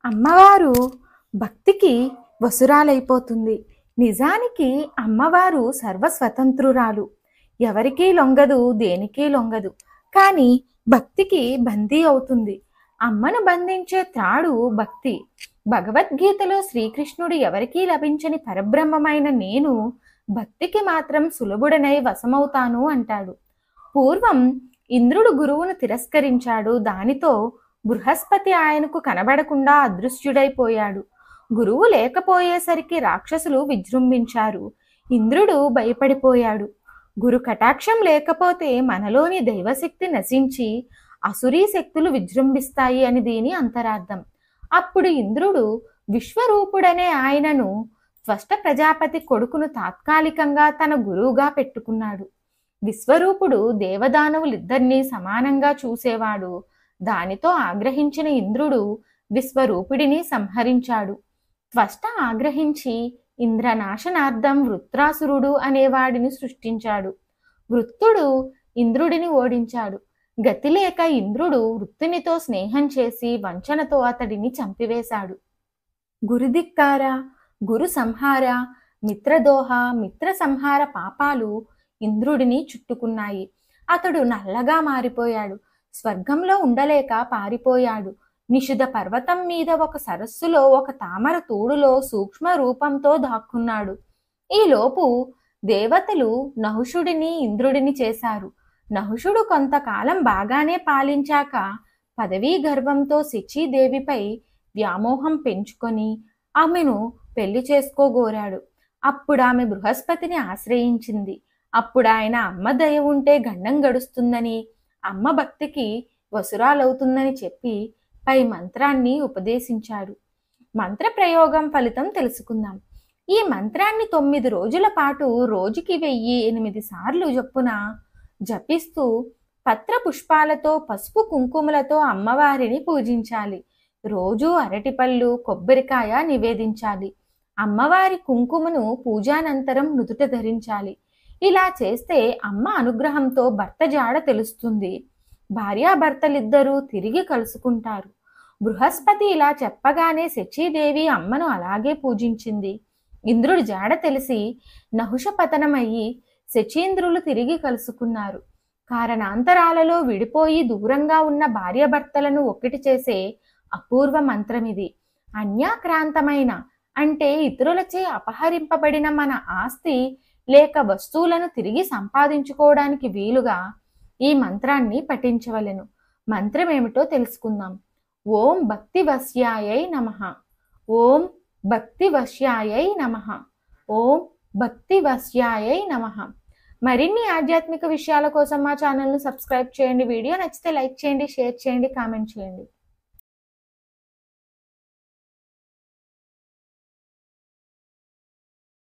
అమ్మవారు భక్తికి వసురాలైపోతుంది. నిజానికి అమ్మవారు సర్వస్వతంత్రురాలు. ఎవరికీ లొంగదు, దేనికి లొంగదు. కానీ భక్తికి బందీ అవుతుంది. అమ్మను బంధించే త్రాడు భక్తి. భగవద్గీతలో శ్రీకృష్ణుడు ఎవరికీ లభించని పరబ్రహ్మమైన నేను భక్తికి మాత్రం సులభుడనై వశమవుతాను అంటాడు. పూర్వం ఇంద్రుడు గురువును తిరస్కరించాడు. దానితో బృహస్పతి ఆయనకు కనబడకుండా అదృశ్యుడైపోయాడు. గురువు లేకపోయేసరికి రాక్షసులు విజృంభించారు. ఇంద్రుడు భయపడిపోయాడు. గురు కటాక్షం లేకపోతే మనలోని దైవశక్తి నశించి అసురీ శక్తులు విజృంభిస్తాయి అని దీని అంతరార్థం. అప్పుడు ఇంద్రుడు విశ్వరూపుడనే ఆయనను త్వష్ట ప్రజాపతి కొడుకును తాత్కాలికంగా తన గురువుగా పెట్టుకున్నాడు. విశ్వరూపుడు దేవదానవులిద్దరినీ సమానంగా చూసేవాడు. దానితో ఆగ్రహించిన ఇంద్రుడు విశ్వరూపుడిని సంహరించాడు. త్వష్ట ఆగ్రహించి ఇంద్రనాశనార్థం వృత్రాసురుడు అనేవాడిని సృష్టించాడు. వృత్తుడు ఇంద్రుడిని ఓడించాడు. గతిలేక ఇంద్రుడు వృత్తునితో స్నేహం చేసి వంచనతో అతడిని చంపివేశాడు. గురుధిక్కార, గురు సంహార, మిత్రదోహ, మిత్ర సంహార పాపాలు ఇంద్రుడిని చుట్టుకున్నాయి. అతడు నల్లగా మారిపోయాడు. స్వర్గంలో ఉండలేక పారిపోయాడు. నిషిధ పర్వతం మీద ఒక సరస్సులో ఒక తామర తూడులో సూక్ష్మ రూపంతో దాక్కున్నాడు. ఈలోపు దేవతలు నహుషుడిని ఇంద్రుడిని చేశారు. నహుషుడు కొంతకాలం బాగానే పాలించాక పదవీ గర్వంతో శచీదేవిపై వ్యామోహం పెంచుకొని ఆమెను పెళ్లి చేసుకోగోరాడు. అప్పుడు ఆమె బృహస్పతిని ఆశ్రయించింది. అప్పుడు ఆయన అమ్మ దయ ఉంటే గండం గడుస్తుందని, అమ్మ భక్తికి వసురాలవుతుందని చెప్పి పై మంత్రాన్ని ఉపదేశించాడు. మంత్ర ప్రయోగం ఫలితం తెలుసుకుందాం. ఈ మంత్రాన్ని 9 రోజుల పాటు రోజుకి 1008 సార్లు చొప్పున జపిస్తూ పత్ర పుష్పాలతో పసుపు కుంకుమలతో అమ్మవారిని పూజించాలి. రోజు అరటిపళ్ళు, కొబ్బరికాయ నివేదించాలి. అమ్మవారి కుంకుమను పూజానంతరం నుదుట ధరించాలి. ఇలా చేస్తే అమ్మ అనుగ్రహంతో భర్త జాడ తెలుస్తుంది. భార్యాభర్తలిద్దరూ తిరిగి కలుసుకుంటారు. బృహస్పతి ఇలా చెప్పగానే శచీదేవి అమ్మను అలాగే పూజించింది. ఇంద్రుడి జాడ తెలిసి నహుష పతనమయ్యి శచీంద్రులు తిరిగి కలుసుకున్నారు. కారణాంతరాలలో విడిపోయి దూరంగా ఉన్న భార్యాభర్తలను ఒక్కటి చేసే అపూర్వ మంత్రమిది. అన్యాక్రాంతమైన అంటే ఇతరులచే అపహరింపబడిన మన ఆస్తి లేక వస్తువులను తిరిగి సంపాదించుకోవడానికి వీలుగా ఈ మంత్రాన్ని పఠించవలెను. మంత్రం ఏమిటో తెలుసుకుందాం. ఓం భక్తివశ్యాయై నమః. ఓం భక్తివశ్యాయై నమః. ఓం భక్తివశ్యాయై నమః. మరిన్ని ఆధ్యాత్మిక విషయాల కోసం మా ఛానల్ను సబ్స్క్రైబ్ చేయండి. వీడియో నచ్చితే లైక్ చేయండి, షేర్ చేయండి, కామెంట్ చేయండి.